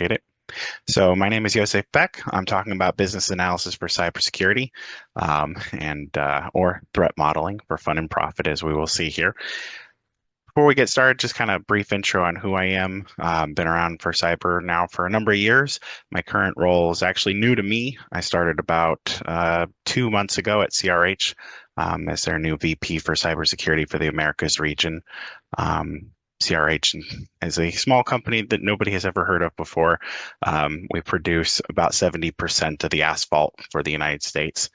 appreciate it. So my name is Josef Beck. I'm talking about business analysis for cybersecurity, and or threat modeling for fun and profit, as we will see here. Before we get started, just kind of brief intro on who I am. Been around for cyber now for a number of years. My current role is actually new to me. I started about 2 months ago at CRH as their new VP for cybersecurity for the Americas region. CRH is a small company that nobody has ever heard of before. We produce about 70% of the asphalt for the United States.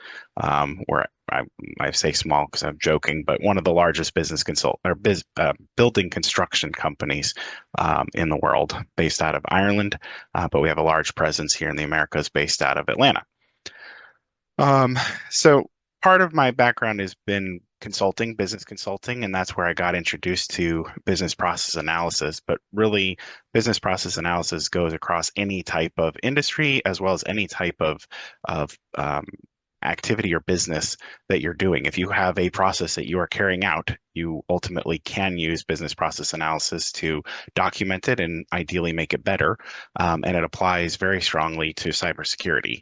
We're I say small because I'm joking, but one of the largest building construction companies in the world, based out of Ireland, but we have a large presence here in the Americas, based out of Atlanta. So part of my background has been consulting, business consulting, and that's where I got introduced to business process analysis. But really, business process analysis goes across any type of industry as well as any type of activity or business that you're doing. If you have a process that you are carrying out, you ultimately can use business process analysis to document it and ideally make it better. And it applies very strongly to cybersecurity.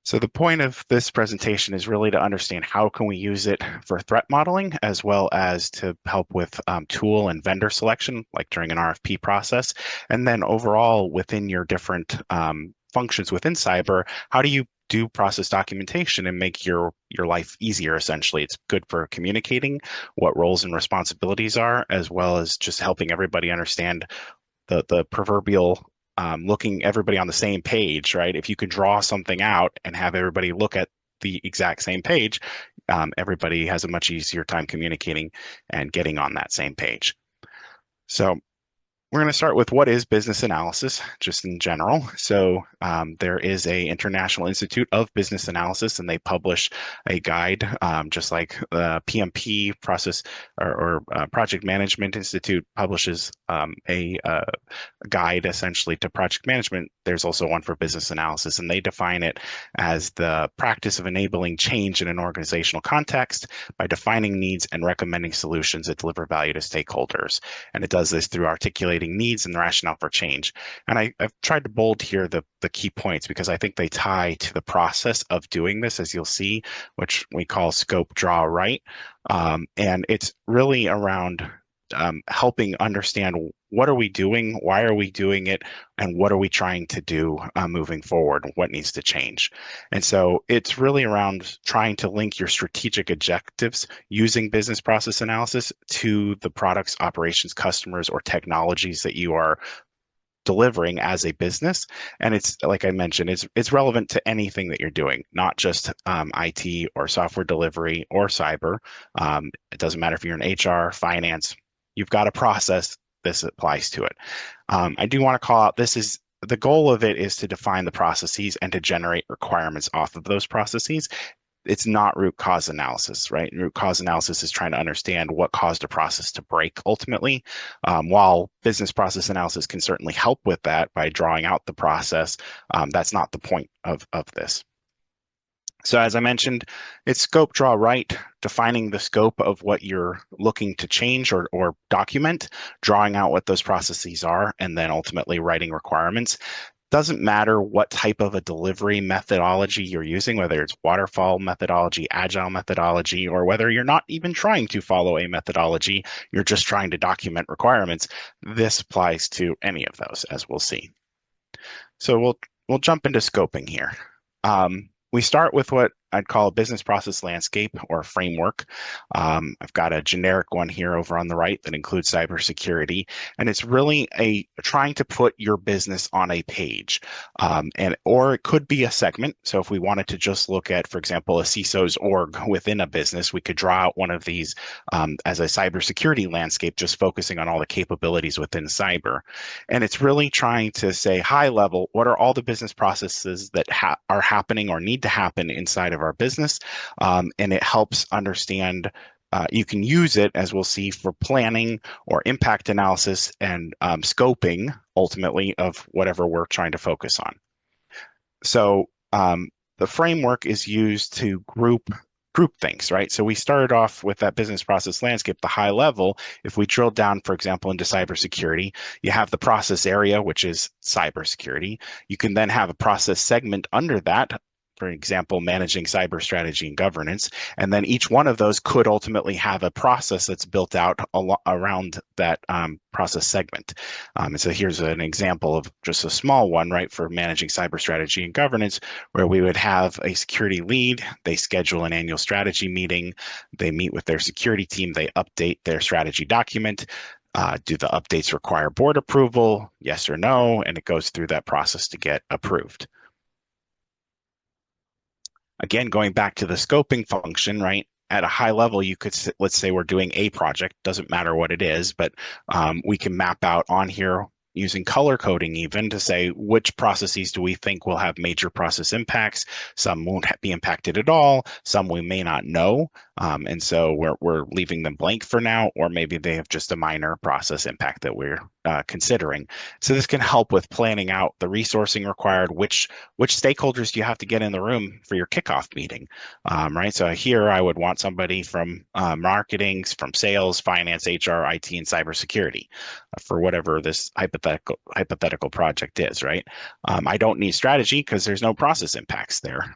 So the point of this presentation is really to understand how can we use it for threat modeling, as well as to help with tool and vendor selection, like during an RFP process. And then overall, within your different functions within cyber, how do you do process documentation and make your life easier? Essentially, it's good for communicating what roles and responsibilities are, as well as just helping everybody understand the proverbial looking everybody on the same page, right? If you could draw something out and have everybody look at the exact same page, everybody has a much easier time communicating and getting on that same page. So we're going to start with what is business analysis, just in general. So there is a International Institute of Business Analysis, and they publish a guide, just like the PMP process or Project Management Institute publishes a guide essentially to project management. There's also one for business analysis, and they define it as the practice of enabling change in an organizational context by defining needs and recommending solutions that deliver value to stakeholders. And it does this through articulating needs and the rationale for change. And I've tried to bold here the key points because I think they tie to the process of doing this, as you'll see, which we call scope, draw, write. And it's really around helping understand what are we doing, why are we doing it, and what are we trying to do moving forward, what needs to change. And so it's really around trying to link your strategic objectives using business process analysis to the products, operations, customers, or technologies that you are delivering as a business. And it's, like I mentioned, it's relevant to anything that you're doing, not just IT or software delivery or cyber. It doesn't matter if you're in HR, finance, you've got a process, this applies to it. I do want to call out, the goal of it is to define the processes and to generate requirements off of those processes. It's not root cause analysis, right? Root cause analysis is trying to understand what caused a process to break ultimately. While business process analysis can certainly help with that by drawing out the process, that's not the point of this. So as I mentioned, it's scope, draw, write, defining the scope of what you're looking to change or document, drawing out what those processes are, and then ultimately writing requirements. Doesn't matter what type of a delivery methodology you're using, whether it's waterfall methodology, agile methodology, or whether you're not even trying to follow a methodology, you're just trying to document requirements. This applies to any of those, as we'll see. So we'll jump into scoping here. We start with what I'd call a business process landscape or framework. I've got a generic one here over on the right that includes cybersecurity, and it's really trying to put your business on a page, or it could be a segment. So if we wanted to just look at, for example, a CISO's org within a business, we could draw out one of these as a cybersecurity landscape, just focusing on all the capabilities within cyber. And it's really trying to say, high level, what are all the business processes that are happening or need to happen inside of our business, and it helps understand. You can use it, as we'll see, for planning or impact analysis and scoping, ultimately, of whatever we're trying to focus on. So the framework is used to group group things, right? So we started off with that business process landscape, the high level. If we drill down, for example, into cybersecurity, you have the process area, which is cybersecurity. You can then have a process segment under that, for example, managing cyber strategy and governance. And then each one of those could ultimately have a process that's built out around that process segment. And so here's an example of just a small one, right, for managing cyber strategy and governance, where we would have a security lead. They schedule an annual strategy meeting. They meet with their security team. They update their strategy document. Do the updates require board approval? Yes or no? And it goes through that process to get approved. Again, going back to the scoping function, right? At a high level, you could, let's say we're doing a project, doesn't matter what it is, but we can map out on here using color coding even to say which processes do we think will have major process impacts. Some won't be impacted at all. Some we may not know. And so we're leaving them blank for now, or maybe they have just a minor process impact that we're considering. So this can help with planning out the resourcing required, which stakeholders do you have to get in the room for your kickoff meeting, right? So here I would want somebody from marketing, from sales, finance, HR, IT, and cybersecurity for whatever this hypothetical project is, right? I don't need strategy because there's no process impacts there.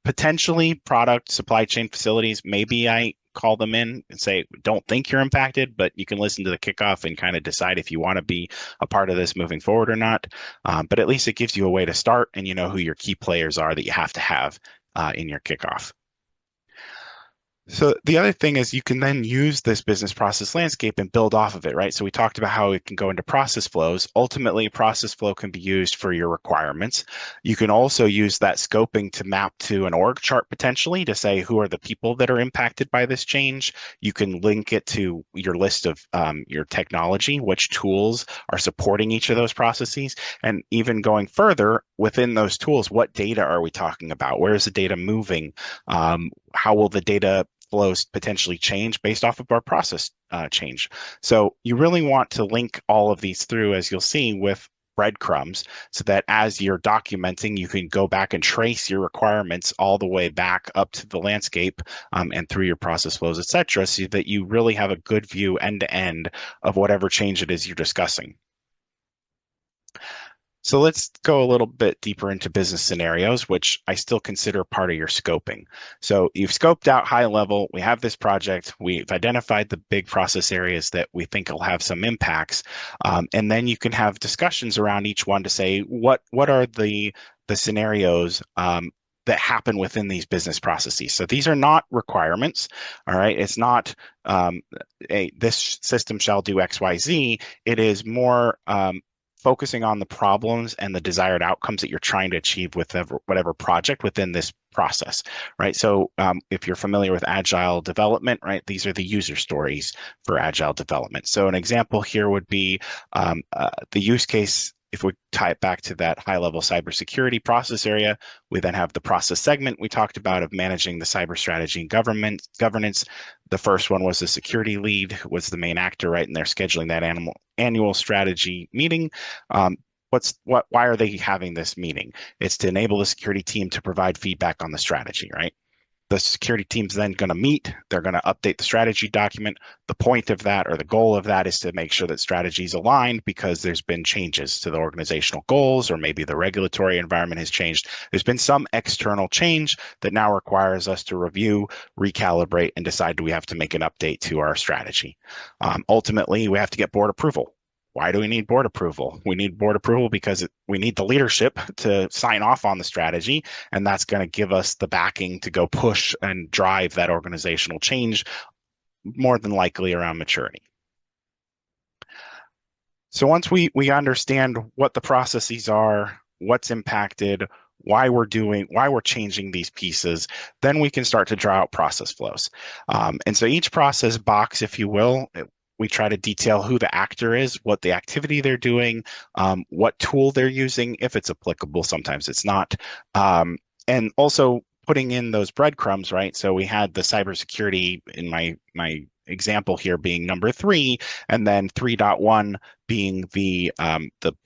Potentially product, supply chain, facilities, maybe I call them in and say, don't think you're impacted, but you can listen to the kickoff and kind of decide if you want to be a part of this moving forward or not. But at least it gives you a way to start, and you know who your key players are that you have to have in your kickoff. So the other thing is you can then use this business process landscape and build off of it, right? So we talked about how it can go into process flows. Ultimately, process flow can be used for your requirements. You can also use that scoping to map to an org chart potentially to say who are the people that are impacted by this change. You can link it to your list of your technology, which tools are supporting each of those processes. And even going further within those tools, what data are we talking about? Where is the data moving? How will the data flows potentially change based off of our process change? So you really want to link all of these through, as you'll see, with breadcrumbs, so that as you're documenting, you can go back and trace your requirements all the way back up to the landscape and through your process flows, et cetera, so that you really have a good view end to end of whatever change it is you're discussing. So let's go a little bit deeper into business scenarios, which I still consider part of your scoping. So you've scoped out high level. We have this project. We've identified the big process areas that we think will have some impacts. And then you can have discussions around each one to say, what are the scenarios that happen within these business processes. So these are not requirements, all right? It's not this system shall do X, Y, Z. It is more focusing on the problems and the desired outcomes that you're trying to achieve with whatever project within this process, right? So if you're familiar with agile development, right, these are the user stories for agile development. So an example here would be the use case. If we tie it back to that high-level cybersecurity process area, we then have the process segment we talked about of managing the cyber strategy and governance. The first one was the security lead, was the main actor, right? And they're scheduling that annual strategy meeting. Why are they having this meeting? It's to enable the security team to provide feedback on the strategy, right? The security team's then going to meet. They're going to update the strategy document. The point of that, or the goal of that, is to make sure that strategy is aligned because there's been changes to the organizational goals, or maybe the regulatory environment has changed. There's been some external change that now requires us to review, recalibrate, and decide, do we have to make an update to our strategy? Ultimately, we have to get board approval. Why do we need board approval? We need board approval because we need the leadership to sign off on the strategy, and that's going to give us the backing to go push and drive that organizational change, more than likely around maturity. So once we understand what the processes are, what's impacted, why we're changing these pieces, then we can start to draw out process flows. And so each process box, if you will, we try to detail who the actor is, what the activity they're doing, what tool they're using, if it's applicable. Sometimes it's not. And also putting in those breadcrumbs, right? So we had the cybersecurity in my example here being number 3, and then 3.1 being the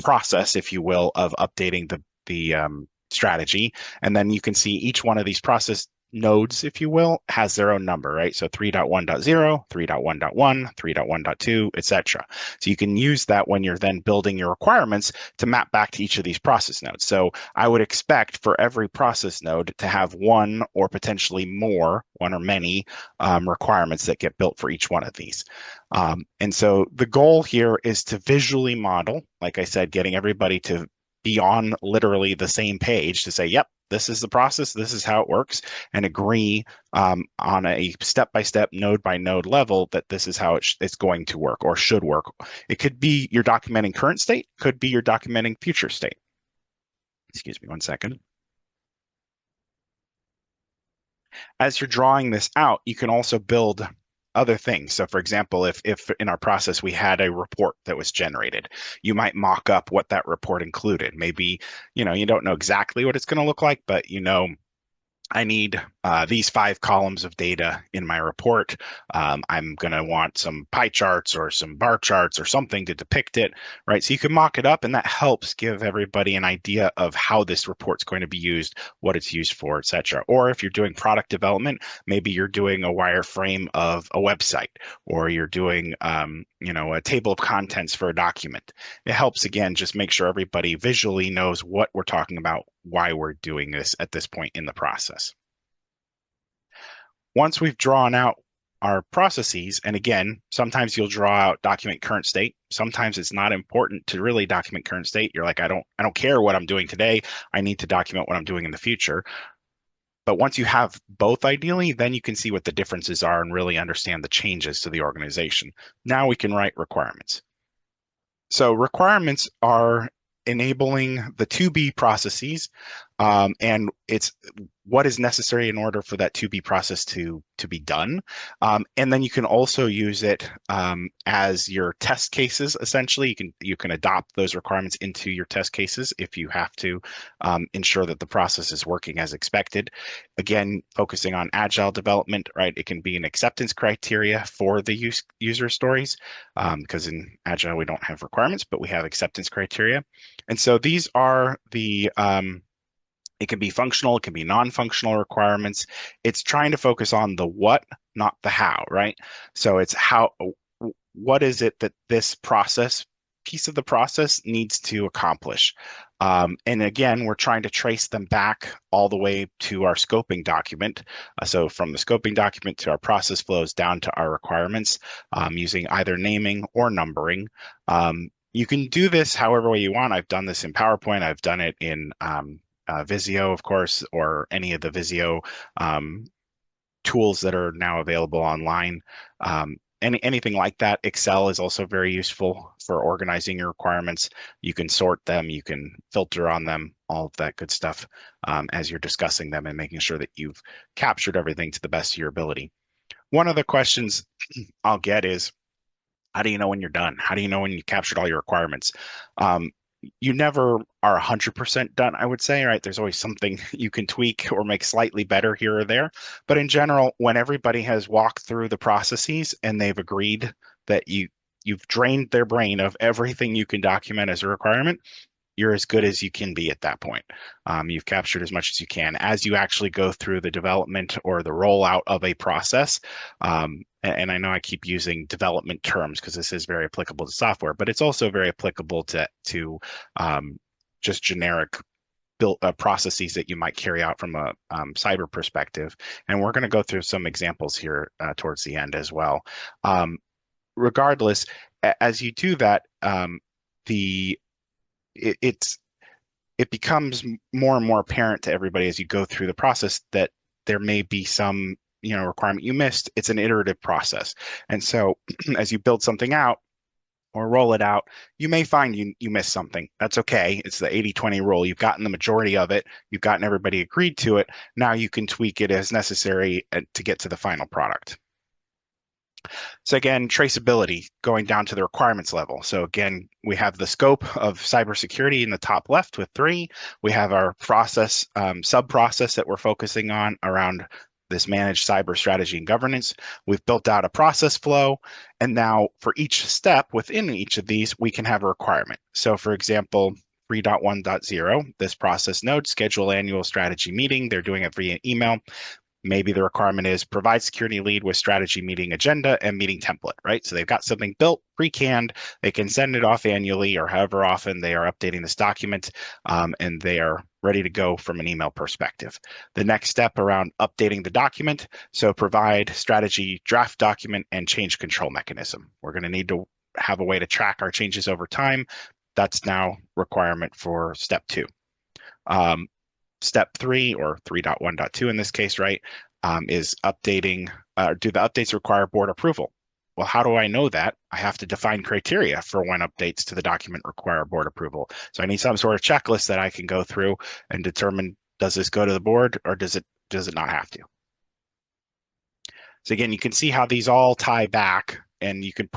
process, if you will, of updating the strategy. And then you can see each one of these process nodes, if you will, has their own number, right? So 3.1.0, 3.1.1, 3.1.2, etc. So you can use that when you're then building your requirements to map back to each of these process nodes. So I would expect for every process node to have one or potentially more, one or many requirements that get built for each one of these. And so the goal here is to visually model, like I said, getting everybody to be on literally the same page to say, yep, this is the process, this is how it works, and agree on a step-by-step, node-by-node level that this is how it's going to work or should work. It could be you're documenting current state, could be you're documenting future state. Excuse me one second. As you're drawing this out, you can also build other things. So for example, if in our process we had a report that was generated, you might mock up what that report included. Maybe, you don't know exactly what it's going to look like, but I need these 5 columns of data in my report. I'm going to want some pie charts or some bar charts or something to depict it, right? So you can mock it up, and that helps give everybody an idea of how this report's going to be used, what it's used for, et cetera. Or if you're doing product development, maybe you're doing a wireframe of a website, or you're doing, a table of contents for a document. It helps, again, just make sure everybody visually knows what we're talking about, why we're doing this at this point in the process. Once we've drawn out our processes, and again, sometimes you'll draw out document current state. Sometimes it's not important to really document current state. You're like, I don't care what I'm doing today. I need to document what I'm doing in the future. But once you have both, ideally, then you can see what the differences are and really understand the changes to the organization. Now we can write requirements. So requirements are enabling the to-be processes, and it's what is necessary in order for that to-be process to be done. And then you can also use it as your test cases. Essentially, you can adopt those requirements into your test cases if you have to ensure that the process is working as expected. Again, focusing on agile development, right? It can be an acceptance criteria for the user stories, because in agile we don't have requirements, but we have acceptance criteria. And so these are it can be functional, it can be non-functional requirements. It's trying to focus on the what, not the how, right? So it's what is it that this piece of the process needs to accomplish? And again, we're trying to trace them back all the way to our scoping document. So from the scoping document to our process flows down to our requirements, using either naming or numbering. You can do this however way you want. I've done this in PowerPoint. I've done it in Visio, of course, or any of the Visio tools that are now available online. Anything like that. Excel is also very useful for organizing your requirements. You can sort them, you can filter on them, all of that good stuff as you're discussing them and making sure that you've captured everything to the best of your ability. One of the questions I'll get is, how do you know when you're done? How do you know when you captured all your requirements? You never are 100% done, I would say, right? There's always something you can tweak or make slightly better here or there. But in general, when everybody has walked through the processes and they've agreed that you've drained their brain of everything you can document as a requirement, you're as good as you can be at that point. You've captured as much as you can. As you actually go through the development or the rollout of a process, and I know I keep using development terms because this is very applicable to software, but it's also very applicable to just generic built processes that you might carry out from a cyber perspective. And we're going to go through some examples here towards the end as well. Regardless, as you do that, the it becomes more and more apparent to everybody as you go through the process that there may be some requirement you missed. It's an iterative process, and so as you build something out or roll it out, you may find you missed something. That's okay. It's the 80-20 rule. You've gotten the majority of it. You've gotten everybody agreed to it. Now you can tweak it as necessary to get to the final product. So again, traceability going down to the requirements level. So again, we have the scope of cybersecurity in the top left with 3. We have our process, sub-process that we're focusing on around this managed cyber strategy and governance. We've built out a process flow. And now for each step within each of these, we can have a requirement. So for example, 3.1.0, this process node, schedule annual strategy meeting. They're doing it via email. Maybe the requirement is provide security lead with strategy meeting agenda and meeting template, right? So they've got something built, pre-canned. They can send it off annually or however often they are updating this document, and they are ready to go from an email perspective. The next step around updating the document, so provide strategy draft document and change control mechanism. We're going to need to have a way to track our changes over time. That's now requirement for step 2. Step 3, or 3.1.2 in this case, right, is updating. Do the updates require board approval? Well, how do I know that? I have to define criteria for when updates to the document require board approval. So I need some sort of checklist that I can go through and determine, does this go to the board or does it not have to? So again, you can see how these all tie back, and you can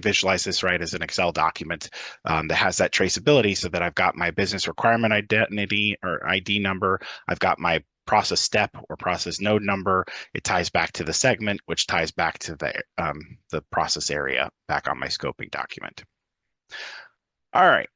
visualize this, right, as an Excel document that has that traceability, so that I've got my business requirement identity or ID number. I've got my process step or process node number. It ties back to the segment, which ties back to the process area back on my scoping document. All right.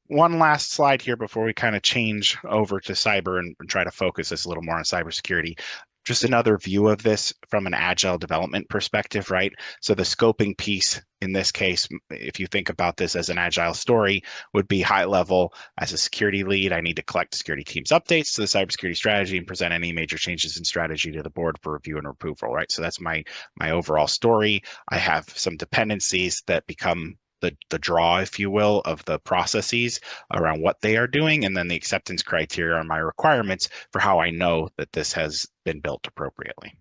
One last slide here before we kind of change over to cyber and try to focus this a little more on cybersecurity. Just another view of this from an agile development perspective, right? So the scoping piece in this case, if you think about this as an agile story, would be high level. As a security lead, I need to collect security team's updates to the cybersecurity strategy and present any major changes in strategy to the board for review and approval, right? So that's my overall story. I have some dependencies that become the draw, if you will, of the processes around what they are doing, and then the acceptance criteria are my requirements for how I know that this has been built appropriately.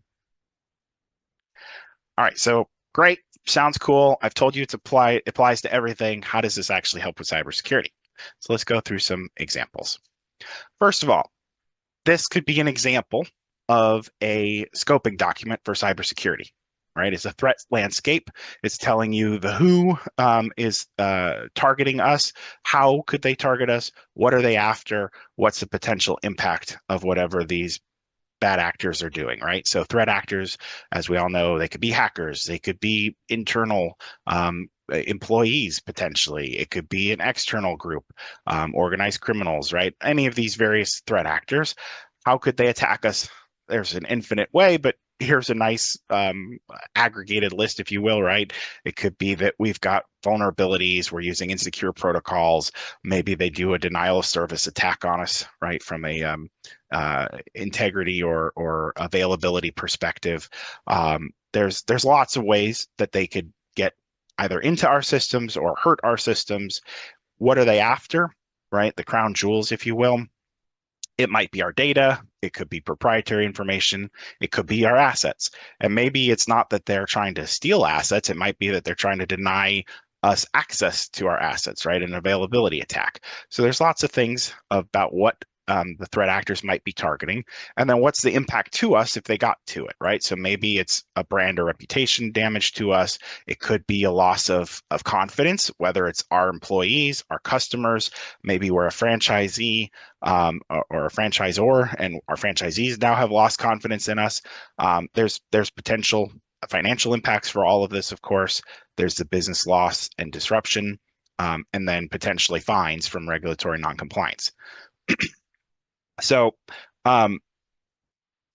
All right, so great, sounds cool. I've told you it applies to everything. How does this actually help with cybersecurity? So let's go through some examples. First of all, this could be an example of a scoping document for cybersecurity. Right, it's a threat landscape. It's telling you the who is targeting us, how could they target us, what are they after, what's the potential impact of whatever these bad actors are doing, right? So threat actors, as we all know, they could be hackers, they could be internal employees potentially, it could be an external group, organized criminals, right? Any of these various threat actors, how could they attack us? There's an infinite way, but here's a nice aggregated list, if you will, right? It could be that we've got vulnerabilities, we're using insecure protocols, maybe they do a denial of service attack on us, right, from a integrity or availability perspective. There's lots of ways that they could get either into our systems or hurt our systems. What are they after, right? The crown jewels, if you will. It might be our data. It could be proprietary information. It could be our assets. And maybe it's not that they're trying to steal assets. It might be that they're trying to deny us access to our assets, right? An availability attack. So there's lots of things about what the threat actors might be targeting. And then what's the impact to us if they got to it, right? So maybe it's a brand or reputation damage to us. It could be a loss of confidence, whether it's our employees, our customers, maybe we're a franchisee or a franchisor, and our franchisees now have lost confidence in us. There's potential financial impacts for all of this, of course. There's the business loss and disruption, and then potentially fines from regulatory noncompliance. So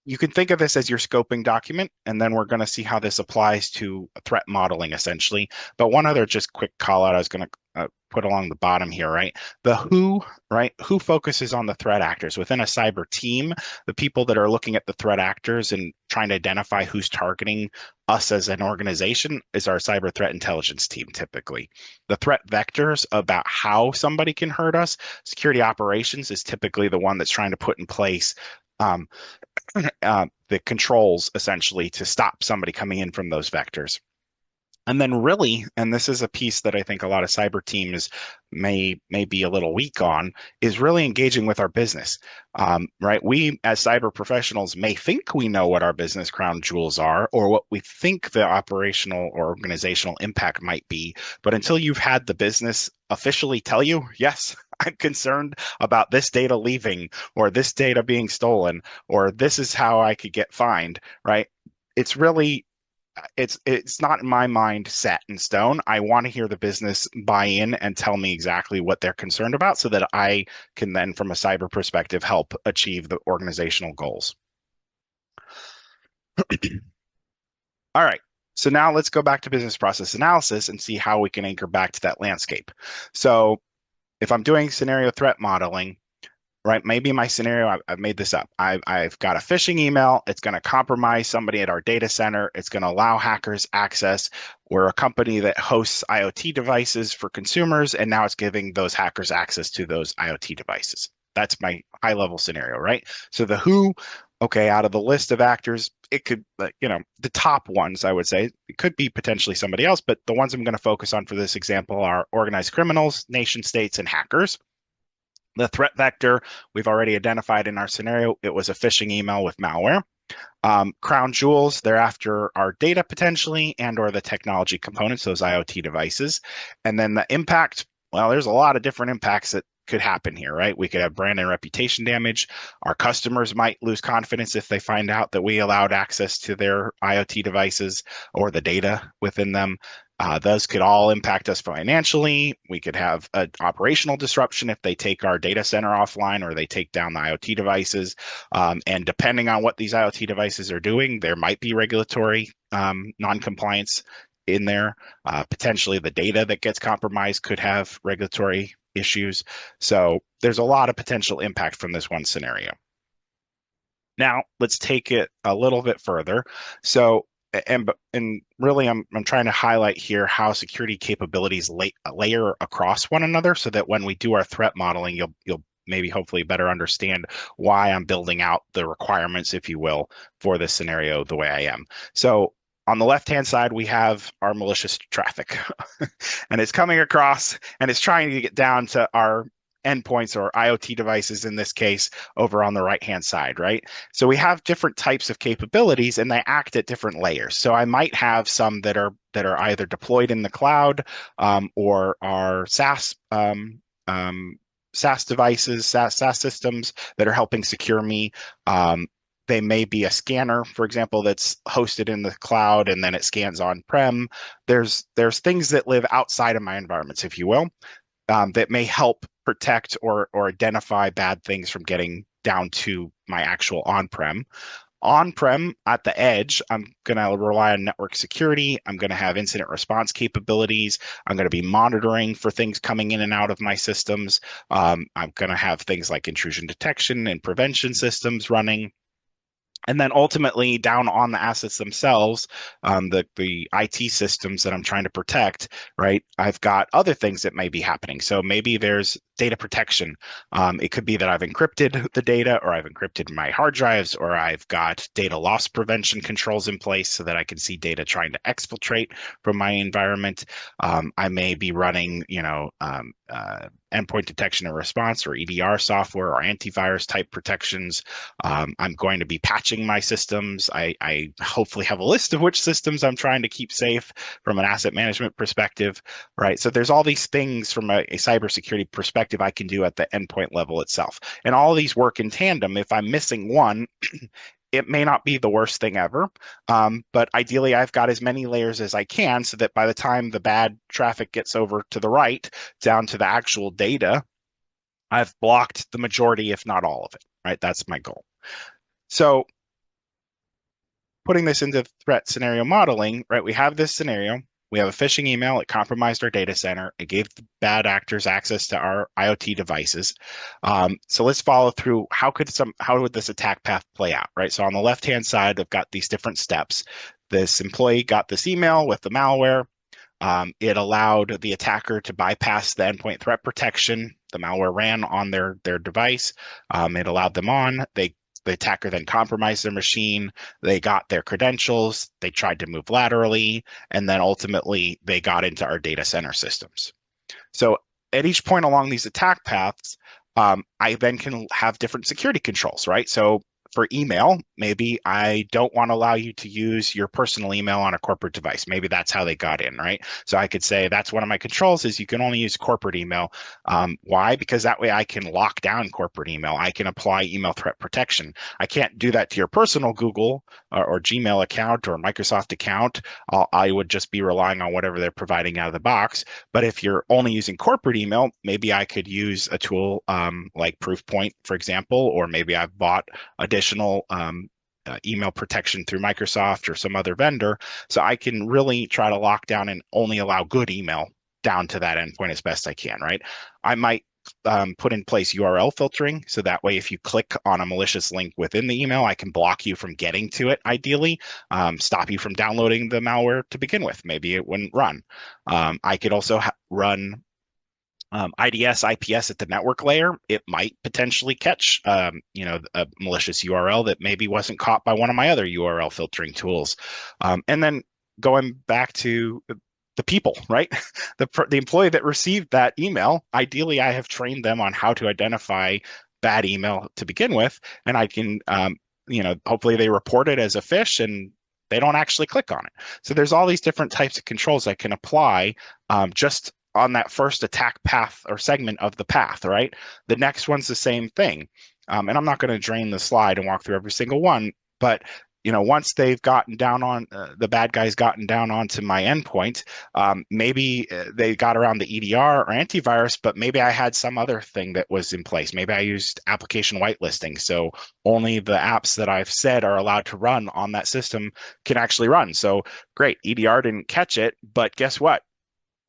you can think of this as your scoping document, and then we're going to see how this applies to threat modeling, essentially. But one other just quick call out I was going to put along the bottom here, right? The who, right? Who focuses on the threat actors within a cyber team? The people that are looking at the threat actors and trying to identify who's targeting us as an organization is our cyber threat intelligence team, typically. The threat vectors about how somebody can hurt us, security operations is typically the one that's trying to put in place the controls, essentially, to stop somebody coming in from those vectors. And then really, and this is a piece that I think a lot of cyber teams may be a little weak on, is really engaging with our business, right? We as cyber professionals may think we know what our business crown jewels are or what we think the operational or organizational impact might be. But until you've had the business officially tell you, yes, I'm concerned about this data leaving or this data being stolen, or this is how I could get fined, right? It's really it's not in my mind set in stone. I want to hear the business buy in and tell me exactly what they're concerned about so that I can then, from a cyber perspective, help achieve the organizational goals. All right. So now let's go back to business process analysis and see how we can anchor back to that landscape. So if I'm doing scenario threat modeling, right? Maybe my scenario, I've made this up. I've got a phishing email. It's going to compromise somebody at our data center. It's going to allow hackers access. We're a company that hosts IoT devices for consumers, and now it's giving those hackers access to those IoT devices. That's my high level scenario, right? So the who, okay, out of the list of actors, it could, the top ones, I would say, it could be potentially somebody else, but the ones I'm going to focus on for this example are organized criminals, nation states, and hackers. The threat vector we've already identified in our scenario. It was a phishing email with malware. Crown jewels, they're after our data potentially and or the technology components, those IoT devices. And then the impact, well, there's a lot of different impacts that could happen here, right? We could have brand and reputation damage. Our customers might lose confidence if they find out that we allowed access to their IoT devices or the data within them. Those could all impact us financially. We could have an operational disruption if they take our data center offline or they take down the IoT devices. And depending on what these IoT devices are doing, there might be regulatory non-compliance in there. Potentially the data that gets compromised could have regulatory issues. So there's a lot of potential impact from this one scenario. Now let's take it a little bit further. So and really I'm trying to highlight here how security capabilities layer across one another so that when we do our threat modeling, you'll maybe hopefully better understand why I'm building out the requirements, if you will, for this scenario the way I am. So on the left-hand side, we have our malicious traffic, and it's coming across and it's trying to get down to our endpoints or IoT devices in this case over on the right-hand side, right? So we have different types of capabilities and they act at different layers. So I might have some that are either deployed in the cloud or are SaaS devices, SaaS systems that are helping secure me. They may be a scanner, for example, that's hosted in the cloud and then it scans on-prem. There's things that live outside of my environments, if you will, that may help protect or identify bad things from getting down to my actual on-prem. On-prem at the edge, I'm going to rely on network security. I'm going to have incident response capabilities. I'm going to be monitoring for things coming in and out of my systems. I'm going to have things like intrusion detection and prevention systems running. And then ultimately down on the assets themselves, the IT systems that I'm trying to protect, right? I've got other things that may be happening. So maybe there's data protection. It could be that I've encrypted the data or I've encrypted my hard drives or I've got data loss prevention controls in place so that I can see data trying to exfiltrate from my environment. I may be running, endpoint detection and response or EDR software or antivirus type protections. I'm going to be patching my systems. I hopefully have a list of which systems I'm trying to keep safe from an asset management perspective, right? So there's all these things from a cybersecurity perspective I can do at the endpoint level itself. And all of these work in tandem. If I'm missing one, it may not be the worst thing ever, but ideally I've got as many layers as I can so that by the time the bad traffic gets over to the right, down to the actual data, I've blocked the majority, if not all of it, right? That's my goal. So putting this into threat scenario modeling, right? We have this scenario. We have a phishing email. It compromised our data center. It gave the bad actors access to our IoT devices. So let's follow through. How would this attack path play out, right? So on the left-hand side, I've got these different steps. This employee got this email with the malware. It allowed the attacker to bypass the endpoint threat protection. The malware ran on their device. It allowed them on. The attacker then compromised their machine. They got their credentials. They tried to move laterally, and then ultimately they got into our data center systems. So at each point along these attack paths, I then can have different security controls, right? So for email, maybe I don't want to allow you to use your personal email on a corporate device. Maybe that's how they got in, right? So I could say that's one of my controls is you can only use corporate email. Why? Because that way I can lock down corporate email. I can apply email threat protection. I can't do that to your personal Google or Gmail account or Microsoft account. I would just be relying on whatever they're providing out of the box. But if you're only using corporate email, maybe I could use a tool like Proofpoint, for example, or maybe I've bought additional email protection through Microsoft or some other vendor. So I can really try to lock down and only allow good email down to that endpoint as best I can, right? I might put in place URL filtering. So that way, if you click on a malicious link within the email, I can block you from getting to it, ideally, stop you from downloading the malware to begin with. Maybe it wouldn't run. I could also run IDS, IPS at the network layer. It might potentially catch, a malicious URL that maybe wasn't caught by one of my other URL filtering tools. And then going back to the people, right? The employee that received that email, ideally, I have trained them on how to identify bad email to begin with, and I can, hopefully they report it as a phish and they don't actually click on it. So there's all these different types of controls I can apply just on that first attack path or segment of the path, right? The next one's the same thing. And I'm not going to drain the slide and walk through every single one, but once they've gotten down on the bad guys gotten down onto my endpoint, maybe they got around the EDR or antivirus, but maybe I had some other thing that was in place. Maybe I used application whitelisting. So only the apps that I've said are allowed to run on that system can actually run. So great, EDR didn't catch it, but guess what?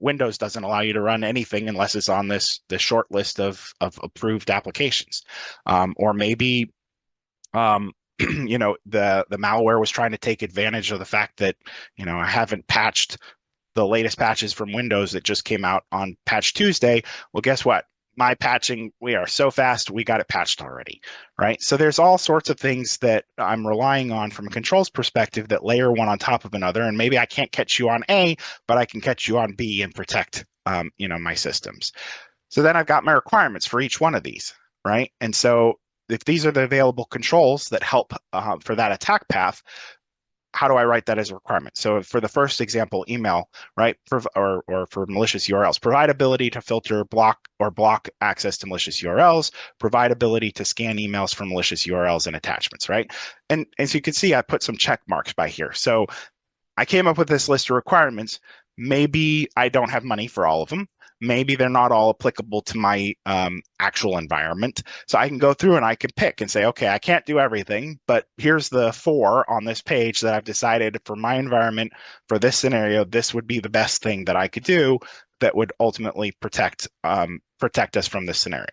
Windows doesn't allow you to run anything unless it's on this short list of approved applications. Or maybe the malware was trying to take advantage of the fact that I haven't patched the latest patches from Windows that just came out on Patch Tuesday. Well, guess what? My patching, we are so fast, we got it patched already, right? So there's all sorts of things that I'm relying on from a controls perspective that layer one on top of another. And maybe I can't catch you on A, but I can catch you on B and protect, my systems. So then I've got my requirements for each one of these, right? And so if these are the available controls that help for that attack path, how do I write that as a requirement? So for the first example, email, right, or for malicious URLs, provide ability to filter, block access to malicious URLs, provide ability to scan emails for malicious URLs and attachments, right? And as you can see, I put some check marks by here. So I came up with this list of requirements. Maybe I don't have money for all of them. Maybe they're not all applicable to my actual environment. So I can go through and I can pick and say, okay, I can't do everything, but here's the 4 on this page that I've decided for my environment, for this scenario, this would be the best thing that I could do that would ultimately protect us from this scenario.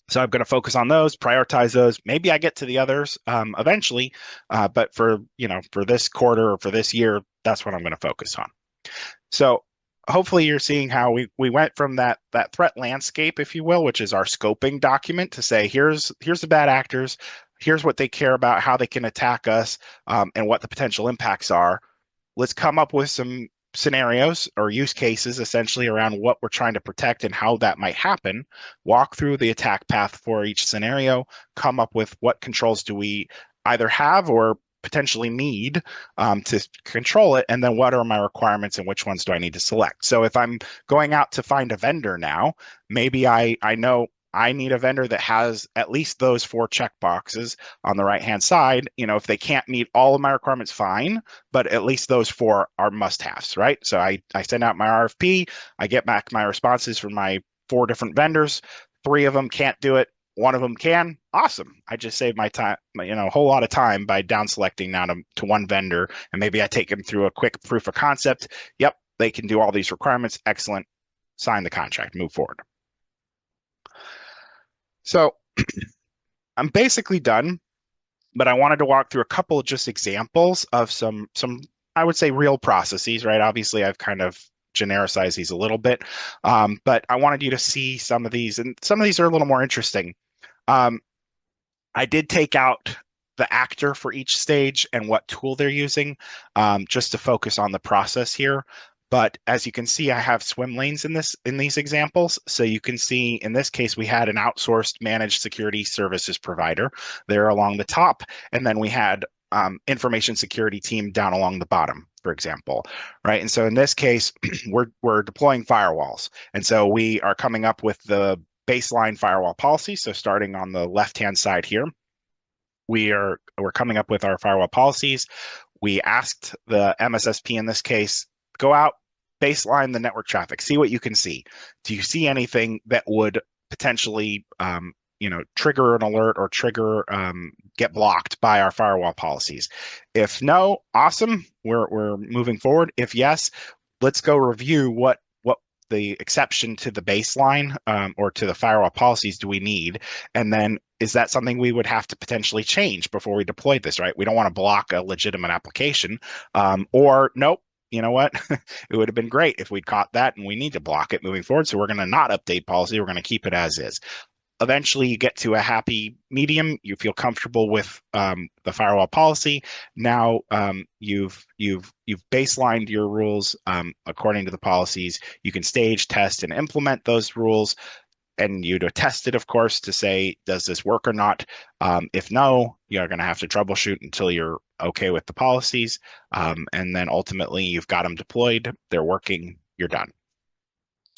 So I'm going to focus on those, prioritize those. Maybe I get to the others eventually, but for this quarter or for this year, that's what I'm going to focus on. So hopefully you're seeing how we went from that threat landscape, if you will, which is our scoping document, to say here's the bad actors, here's what they care about, how they can attack us, and what the potential impacts are. Let's come up with some scenarios or use cases essentially around what we're trying to protect and how that might happen, walk through the attack path for each scenario, come up with what controls do we either have or potentially need to control it, and then what are my requirements and which ones do I need to select. So if I'm going out to find a vendor now, maybe I know I need a vendor that has at least those 4 check boxes on the right-hand side. If they can't meet all of my requirements, fine, but at least those 4 are must-haves, right? So I send out my RFP, I get back my responses from my 4 different vendors. 3 of them can't do it. 1 of them can. Awesome. I just saved my time, a whole lot of time by down selecting now to 1 vendor, and maybe I take them through a quick proof of concept. Yep, they can do all these requirements. Excellent. Sign the contract, move forward. So I'm basically done, but I wanted to walk through a couple of just examples of some I would say real processes, right? Obviously, I've kind of genericized these a little bit, but I wanted you to see some of these, and some of these are a little more interesting. I did take out the actor for each stage and what tool they're using, just to focus on the process here. But as you can see, I have swim lanes in these examples. So you can see in this case, we had an outsourced managed security services provider there along the top. And then we had information security team down along the bottom, for example, right? And so in this case, we're deploying firewalls. And so we are coming up with the baseline firewall policy. So starting on the left-hand side here, we're coming up with our firewall policies. We asked the MSSP in this case, go out, baseline the network traffic, see what you can see. Do you see anything that would potentially trigger an alert or trigger get blocked by our firewall policies? If no, awesome, we're moving forward. If yes, let's go review what the exception to the baseline or to the firewall policies do we need, and then is that something we would have to potentially change before we deploy this, right? We don't want to block a legitimate application, or nope. You know what? It would have been great if we'd caught that and we need to block it moving forward. So we're going to not update policy. We're going to keep it as is. Eventually you get to a happy medium. You feel comfortable with the firewall policy. Now you've baselined your rules according to the policies. You can stage, test, and implement those rules, and you'd test it, of course, to say, does this work or not? If no, you're going to have to troubleshoot until you're okay with the policies, and then ultimately you've got them deployed. They're working. You're done.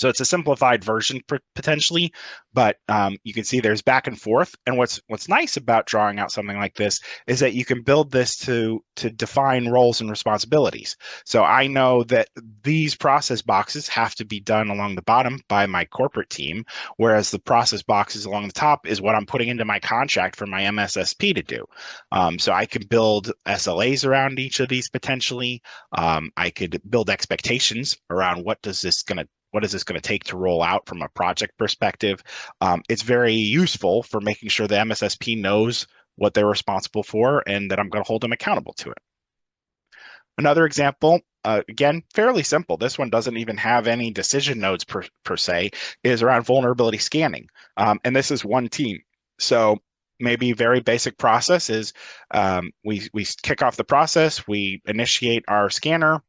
So it's a simplified version potentially, but you can see there's back and forth. And what's nice about drawing out something like this is that you can build this to define roles and responsibilities. So I know that these process boxes have to be done along the bottom by my corporate team, whereas the process boxes along the top is what I'm putting into my contract for my MSSP to do. So I can build SLAs around each of these potentially. I could build expectations around what is this going to take to roll out from a project perspective. It's very useful for making sure the MSSP knows what they're responsible for and that I'm going to hold them accountable to it. Another example, again, fairly simple. This one doesn't even have any decision nodes per se, is around vulnerability scanning. And this is one team. So maybe very basic process is we kick off the process, we initiate our scanner,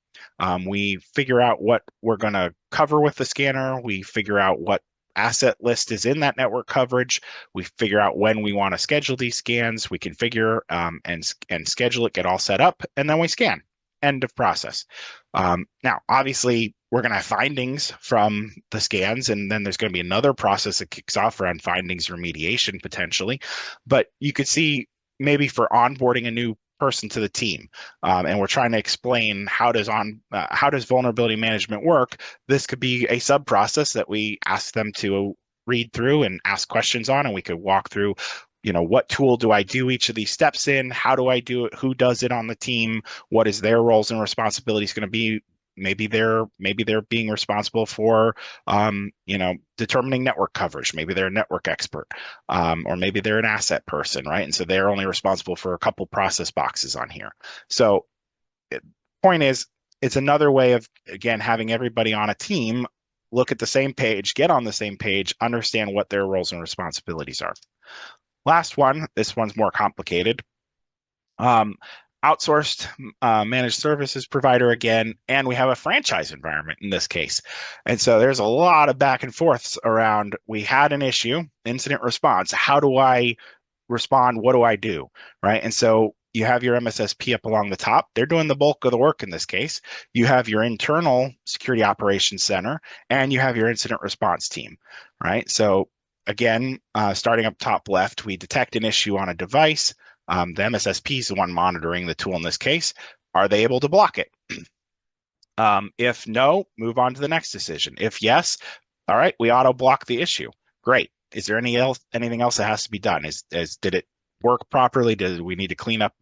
we figure out what we're going to cover with the scanner. We figure out what asset list is in that network coverage. We figure out when we want to schedule these scans. We configure and schedule it, get all set up, and then we scan. End of process. Now, obviously, we're going to have findings from the scans, and then there's going to be another process that kicks off around findings remediation potentially. But you could see maybe for onboarding a new person to the team, and we're trying to explain how does vulnerability management work. This could be a sub process that we ask them to read through and ask questions on, and we could walk through, what tool do I do each of these steps in? How do I do it? Who does it on the team? What is their roles and responsibilities going to be? Maybe they're being responsible for determining network coverage. Maybe they're a network expert, or maybe they're an asset person, right? And so they're only responsible for a couple process boxes on here. So point is, it's another way of, again, having everybody on a team look at the same page, get on the same page, understand what their roles and responsibilities are. Last one, this one's more complicated. Outsourced managed services provider again, and we have a franchise environment in this case. And so there's a lot of back and forths around, we had an issue, incident response. How do I respond? What do I do? Right. And so you have your MSSP up along the top. They're doing the bulk of the work in this case. You have your internal security operations center, and you have your incident response team. Right. So again, starting up top left, we detect an issue on a device. The MSSP is the one monitoring the tool in this case. Are they able to block it? If no, move on to the next decision. If yes, all right, we auto block the issue. Great. Is there anything else that has to be done? Did it work properly? Did we need to clean up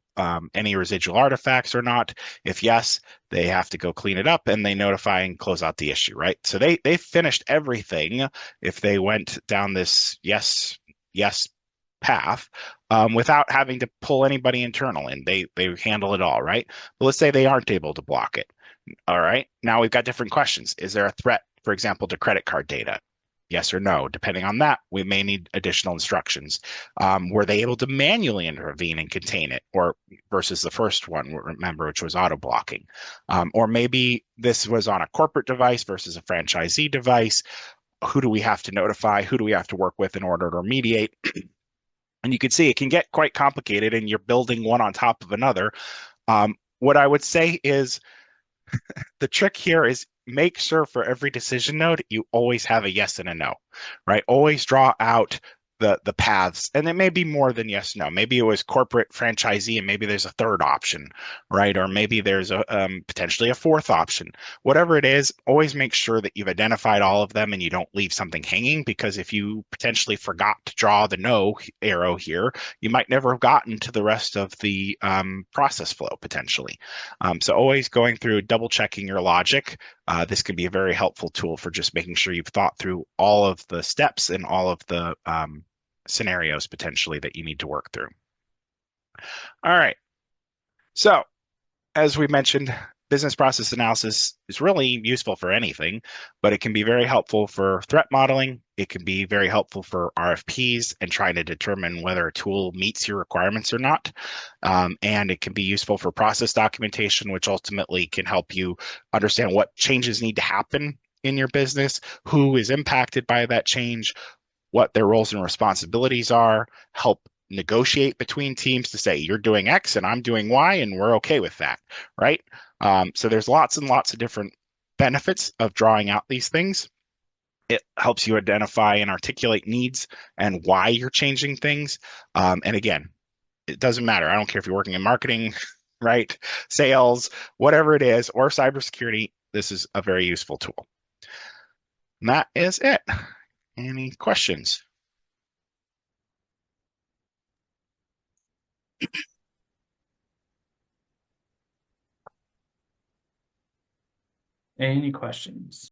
any residual artifacts or not? If yes, they have to go clean it up, and they notify and close out the issue, right? So they finished everything if they went down this yes path, without having to pull anybody internal in. They handle it all, right? But let's say they aren't able to block it. All right, now we've got different questions. Is there a threat, for example, to credit card data? Yes or no. Depending on that, we may need additional instructions. Were they able to manually intervene and contain it, or versus the first one, remember, which was auto blocking? Or maybe this was on a corporate device versus a franchisee device. Who do we have to notify? Who do we have to work with in order to remediate? And you can see it can get quite complicated, and you're building one on top of another. What I would say is the trick here is make sure for every decision node, you always have a yes and a no, right? Always draw out the paths, and it may be more than yes, no. Maybe it was corporate franchisee, and maybe there's a third option, right? Or maybe there's a potentially a fourth option. Whatever it is, always make sure that you've identified all of them and you don't leave something hanging, because if you potentially forgot to draw the no arrow here, you might never have gotten to the rest of the process flow potentially. So always going through, double checking your logic. This can be a very helpful tool for just making sure you've thought through all of the steps and all of the scenarios potentially that you need to work through. All right. So, as we mentioned, business process analysis is really useful for anything, but it can be very helpful for threat modeling. It can be very helpful for RFPs and trying to determine whether a tool meets your requirements or not. And it can be useful for process documentation, which ultimately can help you understand what changes need to happen in your business, who is impacted by that change, what their roles and responsibilities are, help negotiate between teams to say you're doing X and I'm doing Y and we're okay with that, right? So there's lots and lots of different benefits of drawing out these things. It helps you identify and articulate needs and why you're changing things. And again, it doesn't matter. I don't care if you're working in marketing, right? Sales, whatever it is, or cybersecurity, this is a very useful tool. And that is it. Any questions? Any questions?